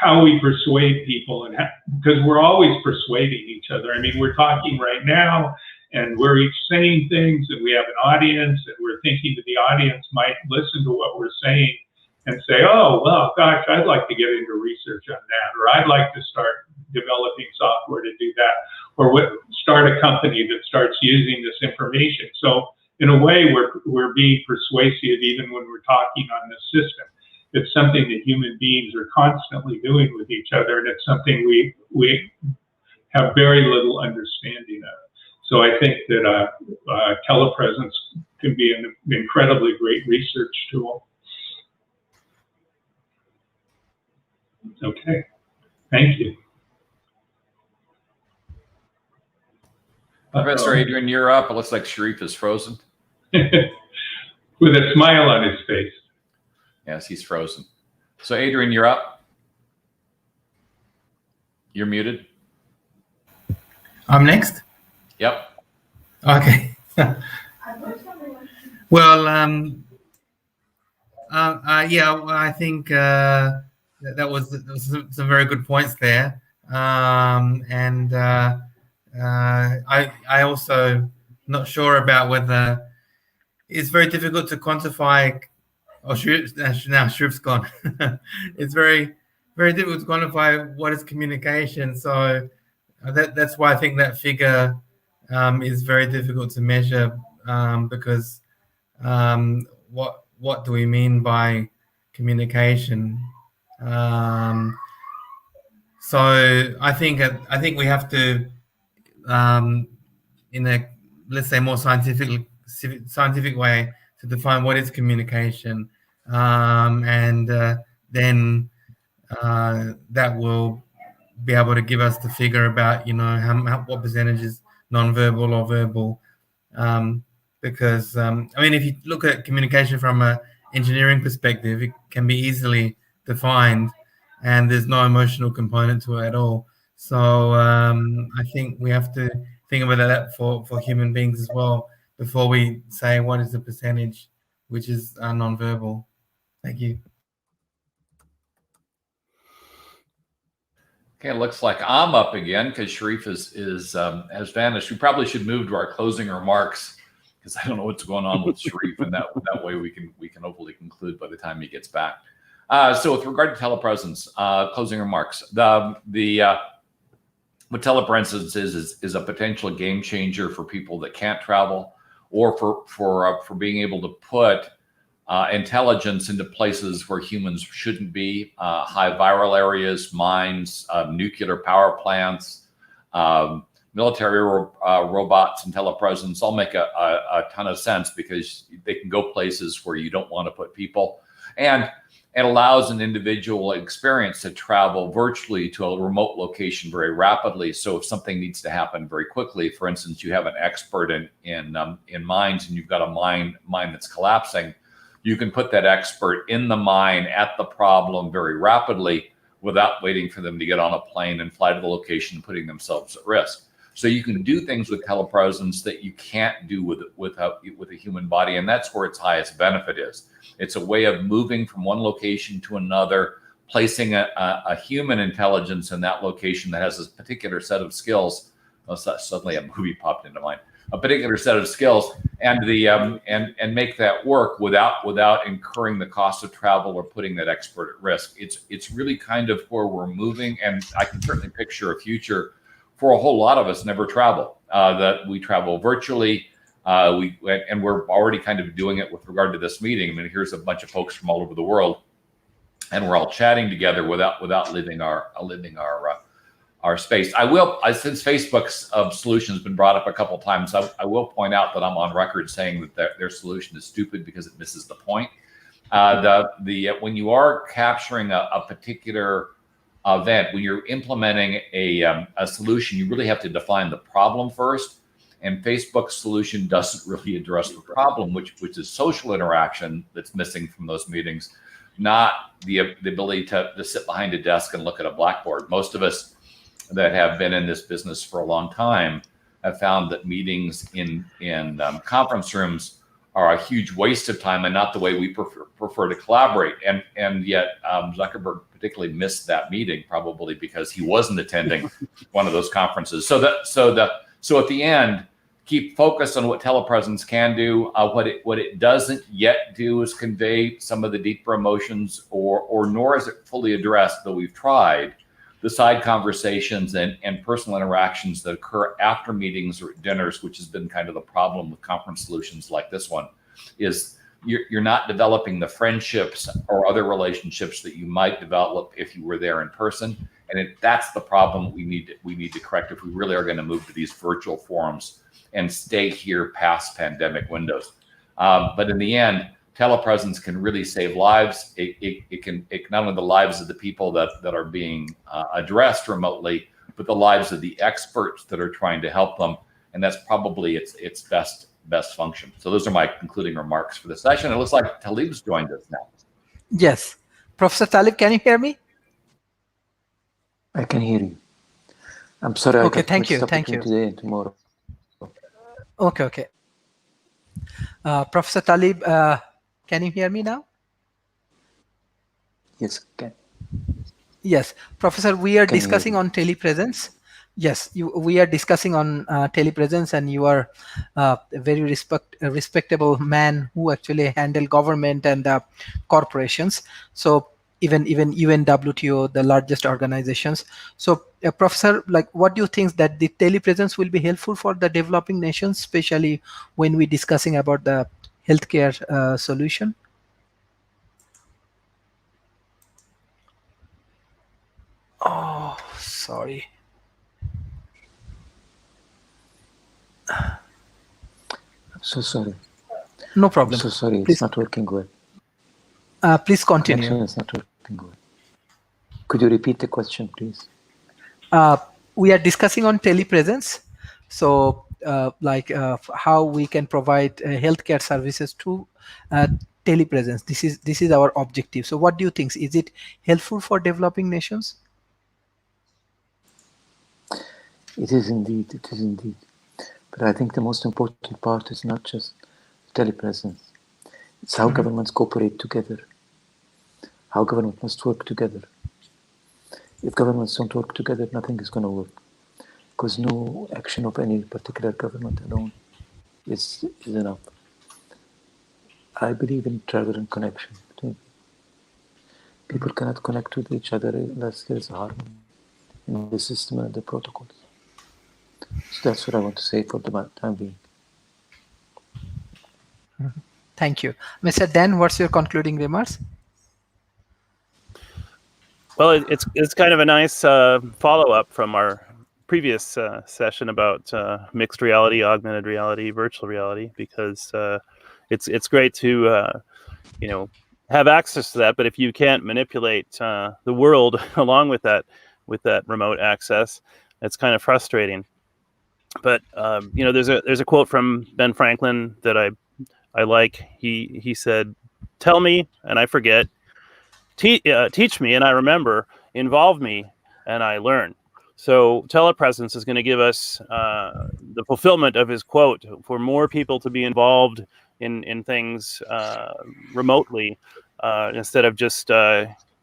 how we persuade people, and because we're always persuading each other. I mean, we're talking right now and we're each saying things, and we have an audience, and we're thinking that the audience might listen to what we're saying and say, oh, well, gosh, I'd like to get into research on that, or I'd like to start developing software to do that, or start a company that starts using this information. So in a way, we're being persuasive even when we're talking on this system. It's something that human beings are constantly doing with each other, and it's something we have very little understanding of. So I think that telepresence can be an incredibly great research tool. Okay, thank you. Professor Adrian, you're up. It looks like Sharif is frozen. With a smile on his face. Yes, he's frozen. So Adrian, you're up. You're muted. I'm next? Yep. Okay. Well, yeah, I think that was some very good points there. And I also not sure about whether it's very difficult to quantify. Oh, now Sharif's gone. It's very, very difficult to quantify what is communication. So that's why I think that figure is very difficult to measure, because what do we mean by communication? So I think we have to, in a, let's say, more scientific way, to define what is communication, and then that will be able to give us the figure about, what percentage is non-verbal or verbal. Because I mean, if you look at communication from an engineering perspective, it can be easily defined, and there's no emotional component to it at all. So I think we have to think about that for human beings as well, before we say what is the percentage which is non-verbal. Thank you. Okay, it looks like I'm up again because Sharif has vanished. We probably should move to our closing remarks, because I don't know what's going on with Sharif, and that way we can hopefully conclude by the time he gets back. So with regard to telepresence, closing remarks, what telepresence is a potential game changer for people that can't travel, or for being able to put intelligence into places where humans shouldn't be, high viral areas, mines, nuclear power plants, military robots and telepresence all make a ton of sense because they can go places where you don't want to put people, and it allows an individual experience to travel virtually to a remote location very rapidly. So if something needs to happen very quickly, for instance, you have an expert in mines and you've got a mine that's collapsing, you can put that expert in the mine at the problem very rapidly without waiting for them to get on a plane and fly to the location, putting themselves at risk. So you can do things with telepresence that you can't do with a human body, and that's where its highest benefit is. It's a way of moving from one location to another, placing a human intelligence in that location that has a particular set of skills. Oh, suddenly a movie popped into mind. A particular set of skills, and and make that work without incurring the cost of travel or putting that expert at risk. It's really kind of where we're moving, and I can certainly picture a future for a whole lot of us never travel. That we travel virtually. And we're already kind of doing it with regard to this meeting. I mean, here's a bunch of folks from all over the world, and we're all chatting together without leaving our space. Since Facebook's solution has been brought up a couple of times, I will point out that I'm on record saying that their solution is stupid because it misses the point. When you are capturing a particular event, when you're implementing a solution, you really have to define the problem first. And Facebook's solution doesn't really address the problem, which is social interaction that's missing from those meetings, not the ability to sit behind a desk and look at a blackboard. Most of us that have been in this business for a long time have found that meetings in conference rooms are a huge waste of time and not the way we prefer to collaborate. And yet Zuckerberg particularly missed that meeting, probably because he wasn't attending one of those conferences. So at the end, keep focused on what telepresence can do. What it doesn't yet do is convey some of the deeper emotions, or nor is it fully addressed, though we've tried, the side conversations and personal interactions that occur after meetings or at dinners, which has been kind of the problem with conference solutions like this one, is you're not developing the friendships or other relationships that you might develop if you were there in person. And that's the problem we need to correct if we really are going to move to these virtual forums and stay here past pandemic windows. But in the end, telepresence can really save lives. It can not only the lives of the people that are being addressed remotely, but the lives of the experts that are trying to help them. And that's probably its best function. So those are my concluding remarks for the session. It looks like Talib's joined us now. Yes. Professor Talib, can you hear me? I can hear you. I'm sorry. Okay, thank you. Today and tomorrow. Okay. Professor Talib, can you hear me now? Yes, can. Yes, Professor, we are discussing on telepresence. Yes, we are discussing on telepresence, and you are a very respectable man who actually handle government and corporations. So even UN, WTO, the largest organizations. So Professor, what do you think that the telepresence will be helpful for the developing nations, especially when we're discussing about the healthcare solution? Oh, sorry. I'm so sorry. No problem. I'm so sorry. Please. It's not working well. Please continue. Connection is not working well. Could you repeat the question, please? We are discussing on telepresence. So how we can provide healthcare services to telepresence. This is our objective. So what do you think? Is it helpful for developing nations? It is indeed. It is indeed. But I think the most important part is not just telepresence. It's how governments cooperate together. How governments must work together. If governments don't work together, nothing is going to work. Because no action of any particular government alone is enough. I believe in travel and connection. People cannot connect with each other unless there is harmony in the system and the protocols. So that's what I want to say for the time being. Thank you. Mr. Dan, what's your concluding remarks? Well, it's kind of a nice follow-up from our previous session about mixed reality, augmented reality, virtual reality, because it's great to have access to that. But if you can't manipulate the world along with that remote access, it's kind of frustrating. But there's a quote from Ben Franklin that I like. He said, "Tell me and I forget, teach me and I remember, involve me and I learn." So telepresence is going to give us the fulfillment of his quote, for more people to be involved in things remotely, instead of just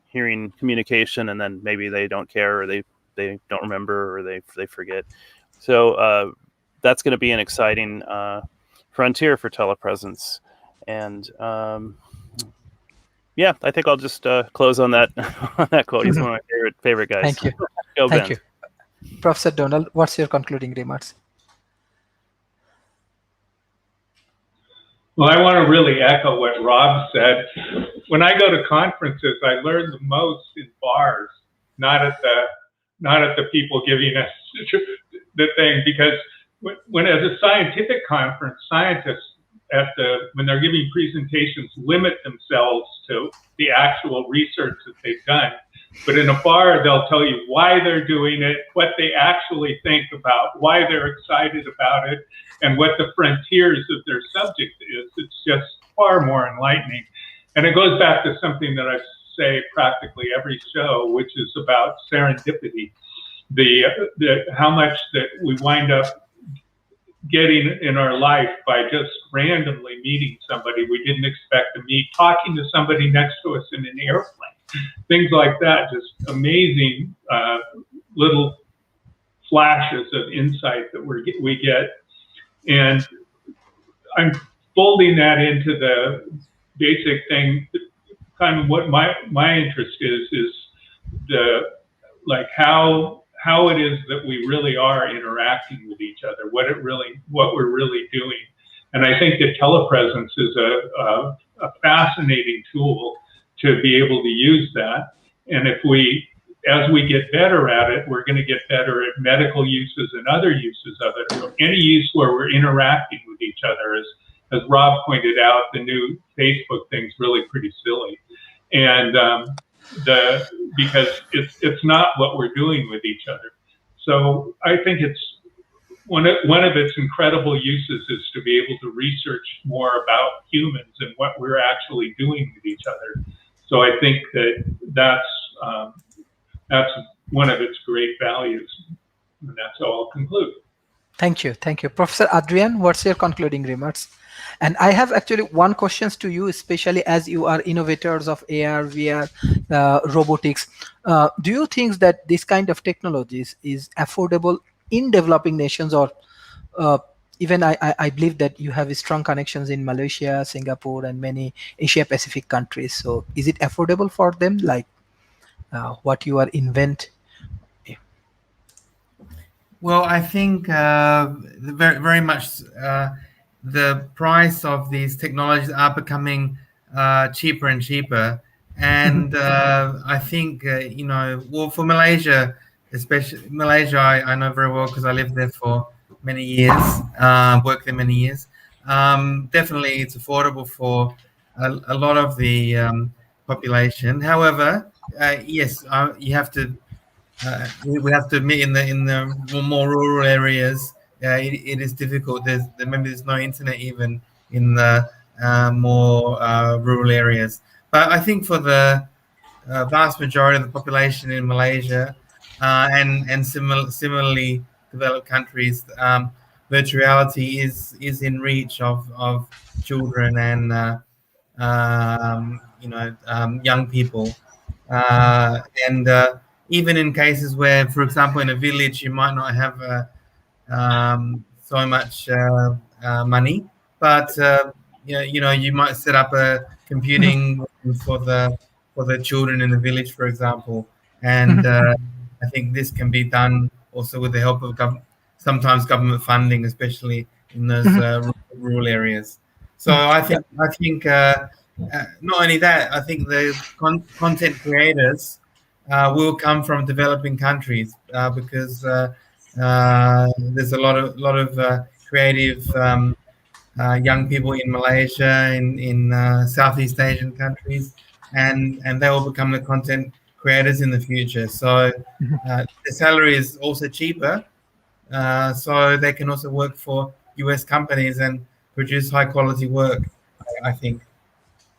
hearing communication and then maybe they don't care, or they don't remember, or they forget. So that's going to be an exciting frontier for telepresence. And yeah, I think I'll just close on that on that quote. He's one of my favorite guys. Thank you. Go, Thank Ben. you. Professor Donald, what's your concluding remarks? Well, I want to really echo what Rob said. When I go to conferences, I learn the most in bars, not at the people giving us the thing. Because when at a scientific conference, scientists when they're giving presentations limit themselves to the actual research that they've done. But in a bar, they'll tell you why they're doing it, what they actually think about, why they're excited about it, and what the frontiers of their subject is. It's just far more enlightening. And it goes back to something that I say practically every show, which is about serendipity. How much that we wind up getting in our life by just randomly meeting somebody we didn't expect to meet, talking to somebody next to us in an airplane, things like that, just amazing little flashes of insight that we get. And I'm folding that into the basic thing, kind of what my interest is how it is that we really are interacting with each other, what we're really doing. And I think that telepresence is a fascinating tool to be able to use that. And as we get better at it, we're going to get better at medical uses and other uses of it. So any use where we're interacting with each other, as Rob pointed out, the new Facebook thing's really pretty silly. And because it's not what we're doing with each other. So I think it's one of its incredible uses is to be able to research more about humans and what we're actually doing with each other. So I think that's one of its great values, and that's how I'll conclude. Thank you. Professor Adrian, what's your concluding remarks? And I have actually one question to you, especially as you are innovators of AR, VR, robotics. Do you think that this kind of technologies is affordable in developing nations, or even I believe that you have strong connections in Malaysia, Singapore, and many Asia Pacific countries. So is it affordable for them, like what you are invent? Well, I think very, very much the price of these technologies are becoming cheaper and cheaper. And I think, well, for Malaysia, especially Malaysia, I know very well because I lived there for many years, worked there many years. Definitely it's affordable for a lot of the population. However, yes, you have to, we have to admit in the more rural areas, it is difficult. Maybe there's no internet even in the more rural areas. But I think for the vast majority of the population in Malaysia and similarly developed countries, virtual reality is in reach of children and young people, and even in cases where, for example, in a village you might not have so much money, but you might set up a computing for the children in the village, for example, and I think this can be done also with the help of sometimes government funding, especially in those rural areas. So I think not only that, I think the content creators will come from developing countries because There's a lot of creative young people in Malaysia, in Southeast Asian countries, and they will become the content creators in the future. So the salary is also cheaper, so they can also work for US companies and produce high quality work, I think.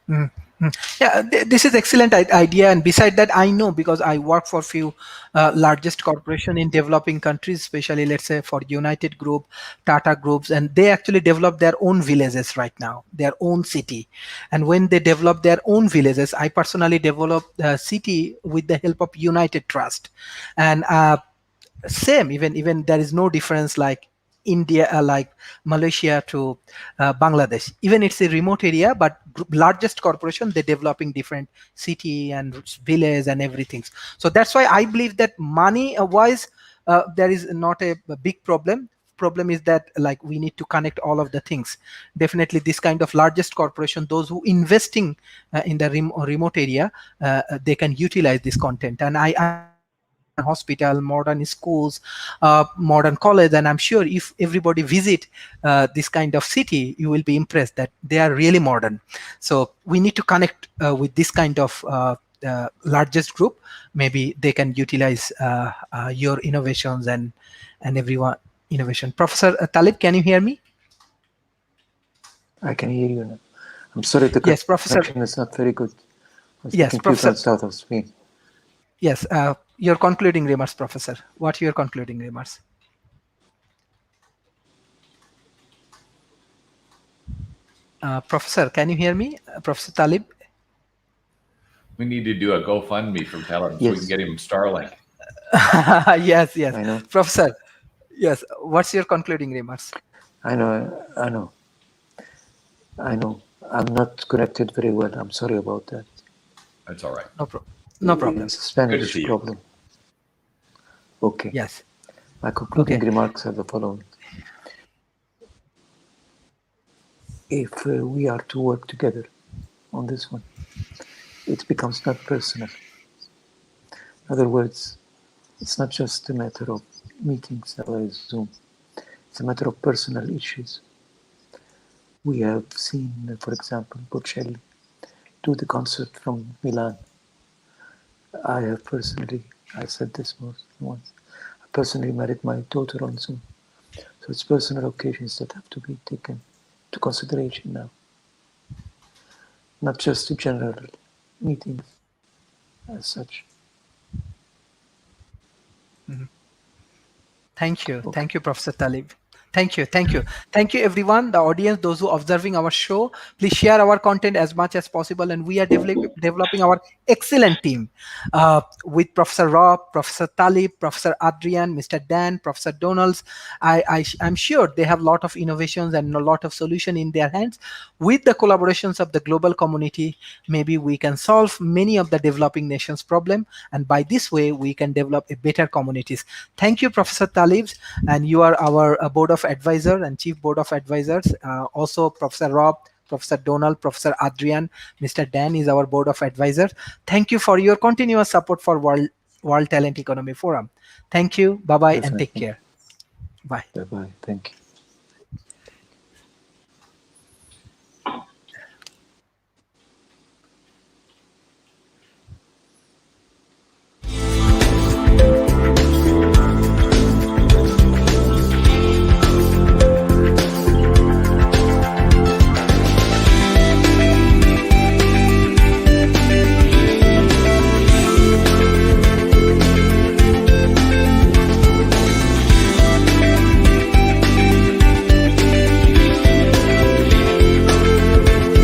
Mm, mm. Yeah, this is excellent idea. And beside that, I know because I work for few largest corporation in developing countries, especially let's say for United Group, Tata Groups, and they actually develop their own villages right now, their own city. And when they develop their own villages, I personally developed the city with the help of United Trust, and same even there is no difference like India, like Malaysia to Bangladesh. Even it's a remote area, but largest corporation, they're developing different city and village and everything. So that's why I believe that money wise, there is not a big problem is that like we need to connect all of the things. Definitely this kind of largest corporation, those who investing in the remote area, they can utilize this content. And I'm sure there are modern hospital, modern schools, modern college, and I'm sure if everybody visit this kind of city, you will be impressed that they are really modern. So we need to connect with this kind of largest group. Maybe they can utilize your innovations and everyone innovation. Professor Talib, can you hear me? I can hear you now. I'm sorry, the Yes, Professor. connection is not very good. It's Yes, the computer Professor. on south of Spain. Yes, your concluding remarks, Professor. What are your concluding remarks? Professor, can you hear me? Professor Talib? We need to do a GoFundMe for Talib so we can Yes. get him Starlink. Yes, I know. Professor. Yes, what's your concluding remarks? I know. I'm not connected very well. I'm sorry about that. That's all right. No problem. It's a Good to Spanish see you. problem. Okay. Yes. My concluding Okay. remarks are the following. If we are to work together on this one, it becomes not personal. In other words, it's not just a matter of meetings via Zoom. It's a matter of personal issues. We have seen, for example, Bocelli do the concert from Milan. I said this once, I personally married my daughter on Zoom. So it's personal occasions that have to be taken into consideration now. Not just the general meetings as such. Thank you. Thank you, Professor Talib. Thank you. Thank you, everyone, the audience, those who are observing our show. Please share our content as much as possible. And we are developing our excellent team with Professor Rob, Professor Talib, Professor Adrian, Mr. Dan, Professor Donalds. I'm sure they have a lot of innovations and a lot of solution in their hands. With the collaborations of the global community, maybe we can solve many of the developing nations' problem. And by this way, we can develop a better communities. Thank you, Professor Talib. And you are our board of advisor and chief board of advisors. Also, Professor Rob, Professor Donald, Professor Adrian, Mr. Dan is our board of advisors. Thank you for your continuous support for World Talent Economy Forum. Thank you. Bye-bye and take care. Bye. Bye-bye. Thank you.